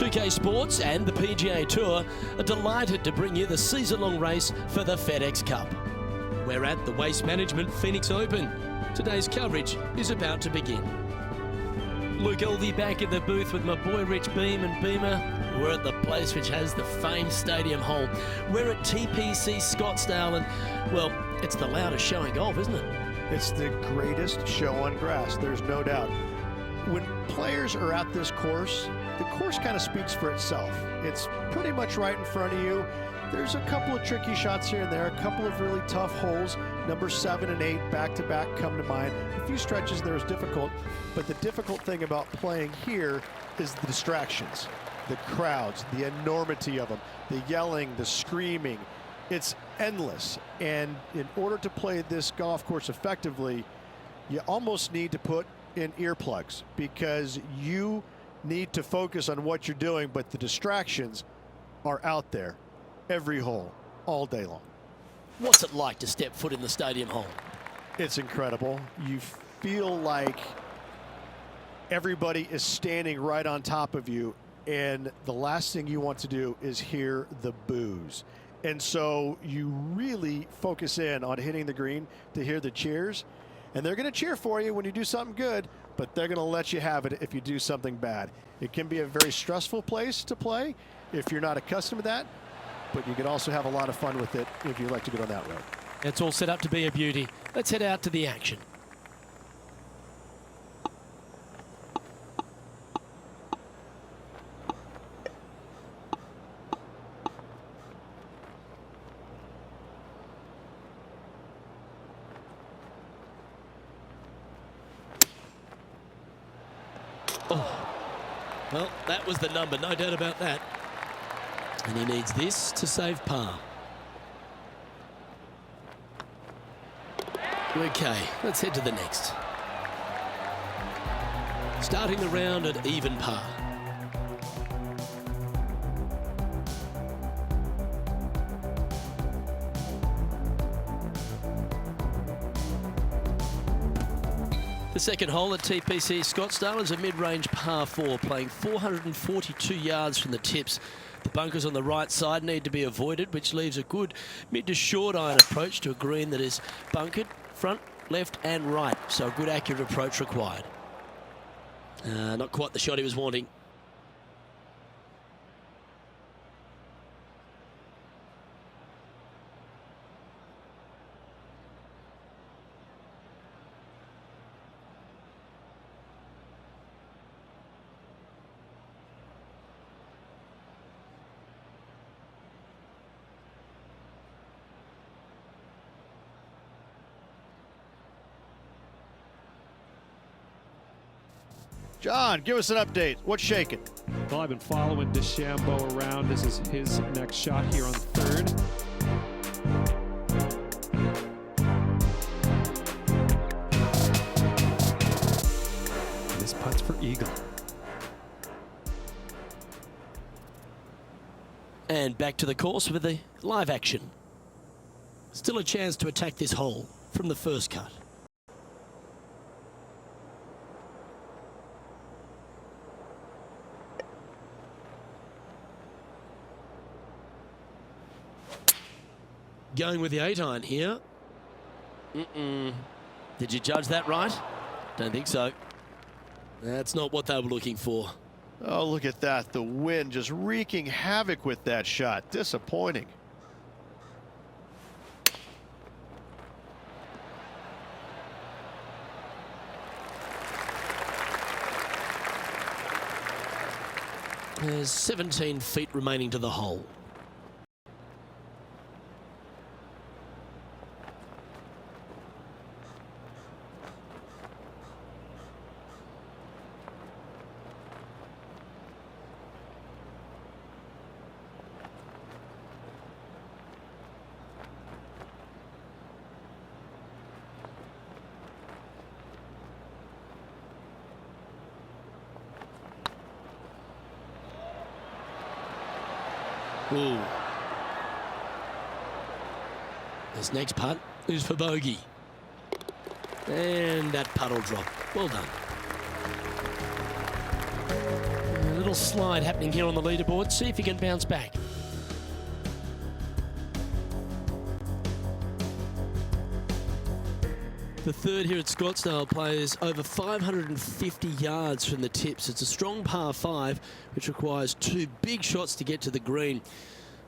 2K Sports and the PGA Tour are delighted to bring you the season-long race for the FedEx Cup. We're at the Waste Management Phoenix Open. Today's coverage is about to begin. Luke Elvey back in the booth with my boy Rich Beam and Beamer. We're at the place which has the famed stadium hole. We're at TPC Scottsdale and, well, it's the loudest show in golf, isn't it? It's the greatest show on grass, there's no doubt. When players are at this course, the course kind of speaks for itself. It's pretty much right in front of you. There's a couple of tricky shots here and there, a couple of really tough holes. Number 7 and 8 back-to-back come to mind. A few stretches there is difficult, but the difficult thing about playing here is the distractions, the crowds, the enormity of them, the yelling, the screaming. It's endless, and in order to play this golf course effectively, you almost need to put in earplugs because you need to focus on what you're doing, but the distractions are out there every hole, all day long. What's it like to step foot in the stadium hole? It's incredible. You feel like everybody is standing right on top of you, and the last thing you want to do is hear the boos. And so you really focus in on hitting the green to hear the cheers. And they're going to cheer for you when you do something good, but they're going to let you have it if you do something bad. It can be a very stressful place to play if you're not accustomed to that, but you can also have a lot of fun with it if you like to go down that road. It's all set up to be a beauty. Let's head out to the action. Oh, well, that was the number, no doubt about that. And he needs this to save par. Okay, let's head to the next. Starting the round at even par. The second hole at TPC Scottsdale is a mid-range par 4, playing 442 yards from the tips. The bunkers on the right side need to be avoided, which leaves a good mid to short iron approach to a green that is bunkered front, left and right. So a good accurate approach required. Not quite the shot he was wanting. John, give us an update. What's shaking? Well, I've been following DeChambeau around. This is his next shot here on the third. This putt's for eagle. And back to the course with the live action. Still a chance to attack this hole from the first cut. Going with the 8-iron here. Did you judge that right? Don't think so. That's not what they were looking for. Oh, look at that. The wind just wreaking havoc with that shot. Disappointing. There's 17 feet remaining to the hole. Ooh. This next putt is for bogey. And that putt will drop. Well done. A little slide happening here on the leaderboard. See if you can bounce back. The third here at Scottsdale plays over 550 yards from the tips. It's a strong par 5, which requires 2 big shots to get to the green.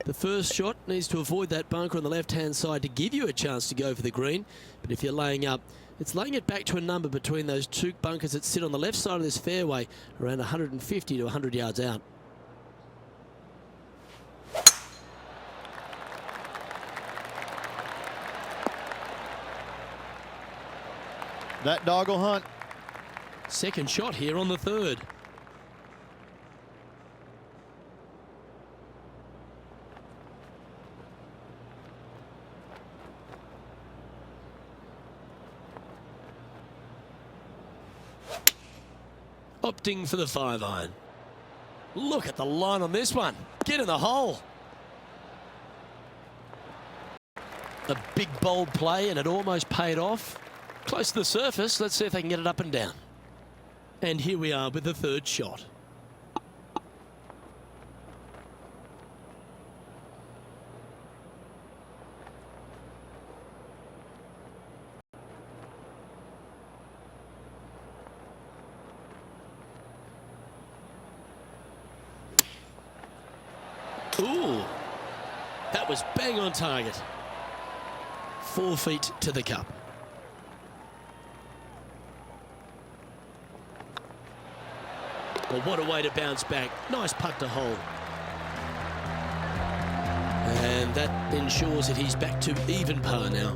The first shot needs to avoid that bunker on the left-hand side to give you a chance to go for the green. But if you're laying up, it's laying it back to a number between those 2 bunkers that sit on the left side of this fairway, around 150 to 100 yards out. That dog will hunt. Second shot here on the third. Opting for the 5-iron. Look at the line on this one. Get in the hole. A big bold play, and it almost paid off. Close to the surface. Let's see if they can get it up and down. And here we are with the third shot. Ooh, that was bang on target. 4 feet to the cup. Well, what a way to bounce back. Nice putt to hole. And that ensures that he's back to even par now.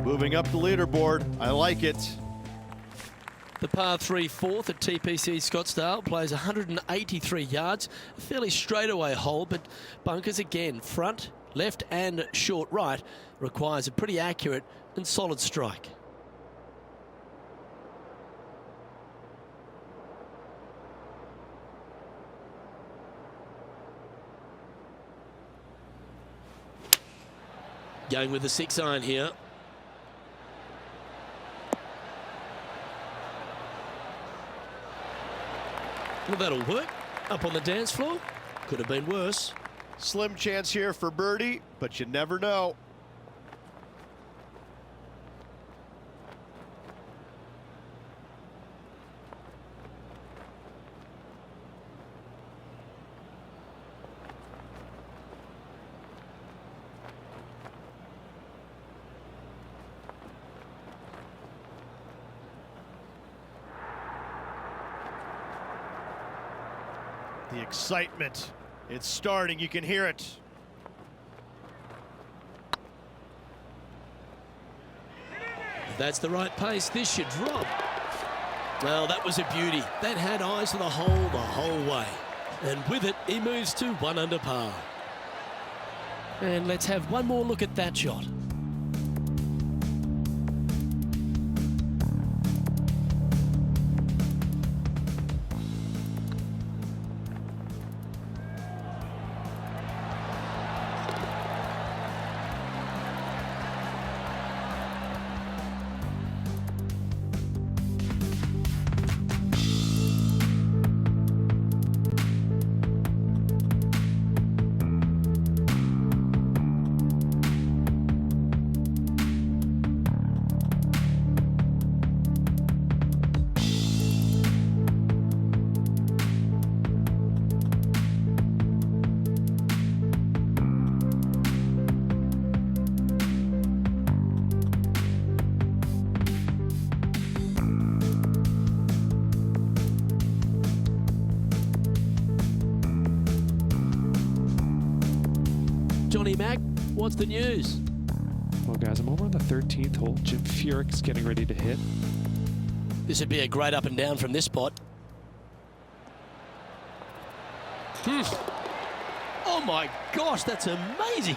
Moving up the leaderboard. I like it. The par 3 fourth at TPC Scottsdale plays 183 yards. A fairly straightaway hole, but bunkers again, front, left and short right, requires a pretty accurate and solid strike. Going with the 6-iron here. Well, that'll work. Up on the dance floor. Could have been worse. Slim chance here for birdie, but you never know. The excitement, it's starting, you can hear it. If that's the right pace, this should drop. Well, that was a beauty. That had eyes for the whole way. And with it, he moves to 1 under par. And let's have one more look at that shot. Johnny Mack, what's the news? Well, guys, I'm over on the 13th hole. Jim Furyk's getting ready to hit. This would be a great up and down from this spot. Oh my gosh, that's amazing.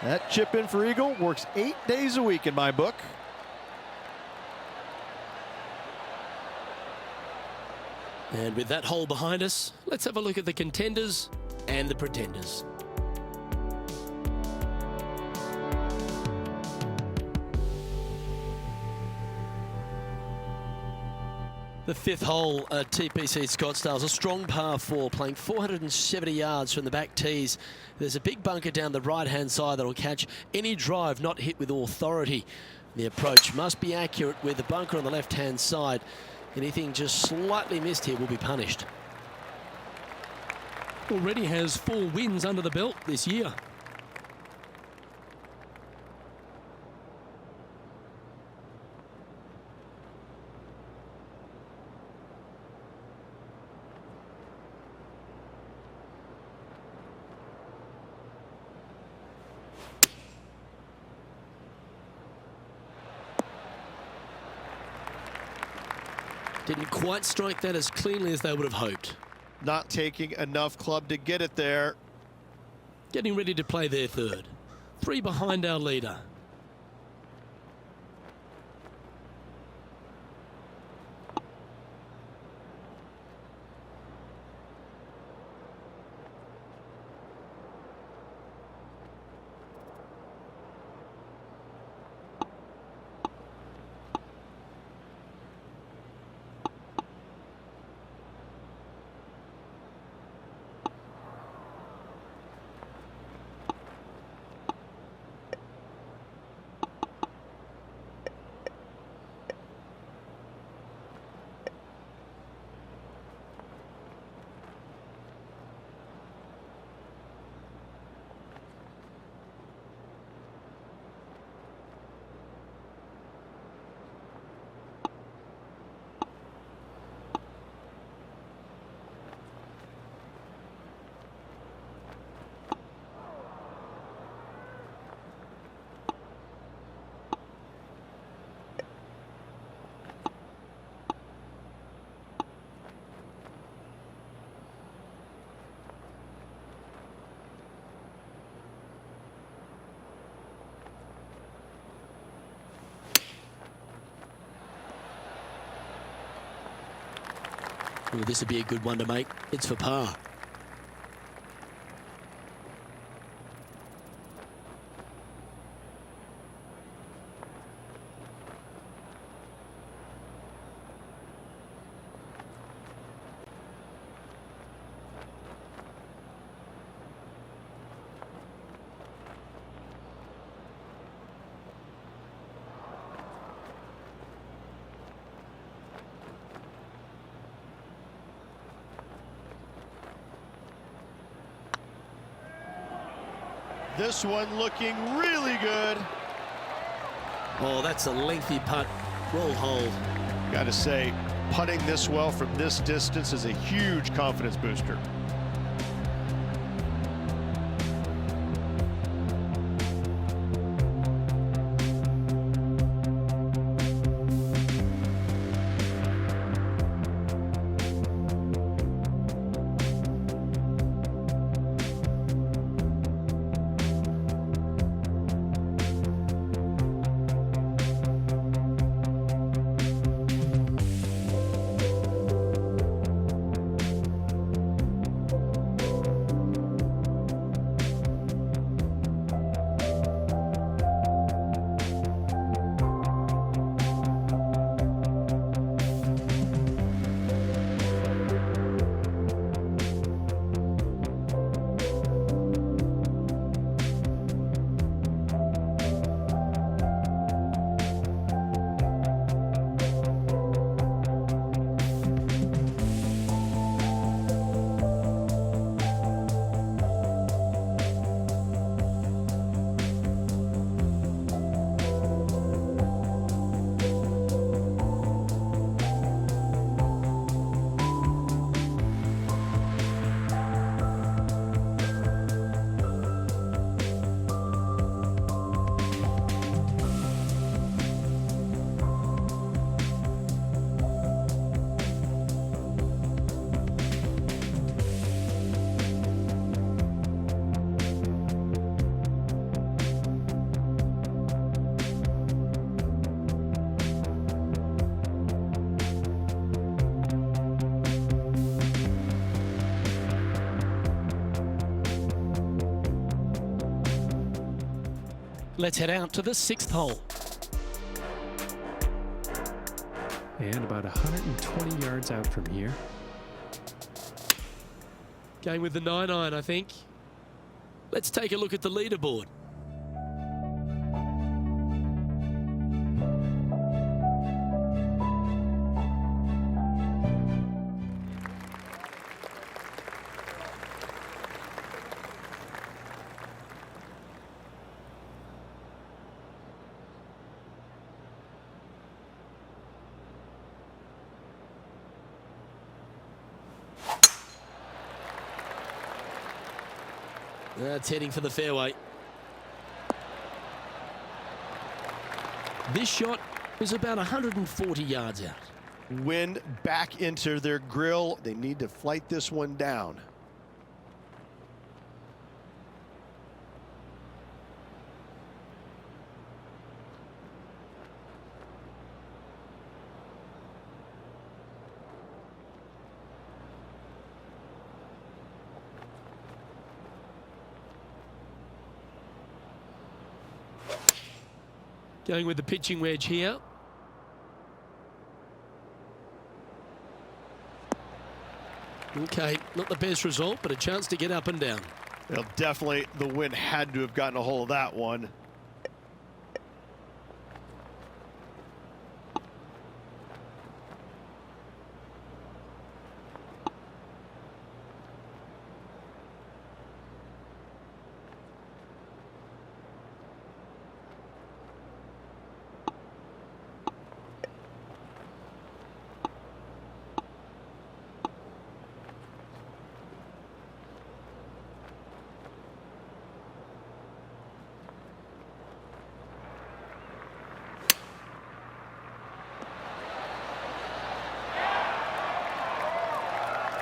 That chip in for eagle works 8 days a week in my book. And with that hole behind us, let's have a look at the contenders and the pretenders. The fifth hole at TPC Scottsdale's a strong par 4, playing 470 yards from the back tees. There's a big bunker down the right-hand side that'll catch any drive not hit with authority. The approach must be accurate with the bunker on the left-hand side. Anything just slightly missed here will be punished. Already has 4 wins under the belt this year. Didn't quite strike that as cleanly as they would have hoped. Not taking enough club to get it there. Getting ready to play their third. 3 behind our leader. Well, this would be a good one to make. It's for par. This one looking really good. Oh, that's a lengthy putt. Well holed. Got to say, putting this well from this distance is a huge confidence booster. Let's head out to the 6th hole. And about 120 yards out from here. Going with the 9-iron, I think. Let's take a look at the leaderboard. That's heading for the fairway. This shot is about 140 yards out. Wind back into their grill. They need to flight this one down. Going with the pitching wedge here. Okay, not the best result, but a chance to get up and down. Well, definitely the wind had to have gotten a hold of that one.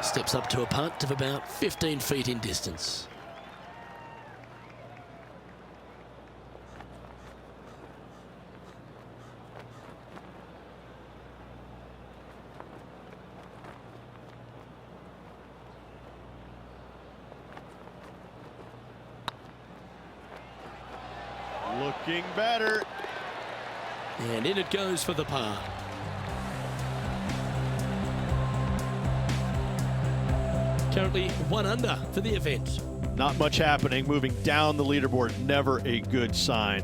Steps up to a punt of about 15 feet in distance. Looking better. And in it goes for the par. Currently 1 under for the event. Not much happening. Moving down the leaderboard, never a good sign.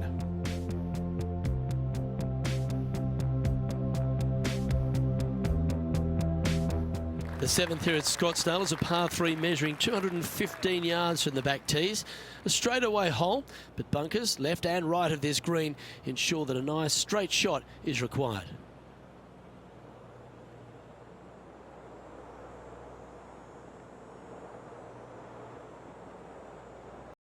The 7th here at Scottsdale is a par 3 measuring 215 yards from the back tees. A straightaway hole, but bunkers left and right of this green ensure that a nice straight shot is required.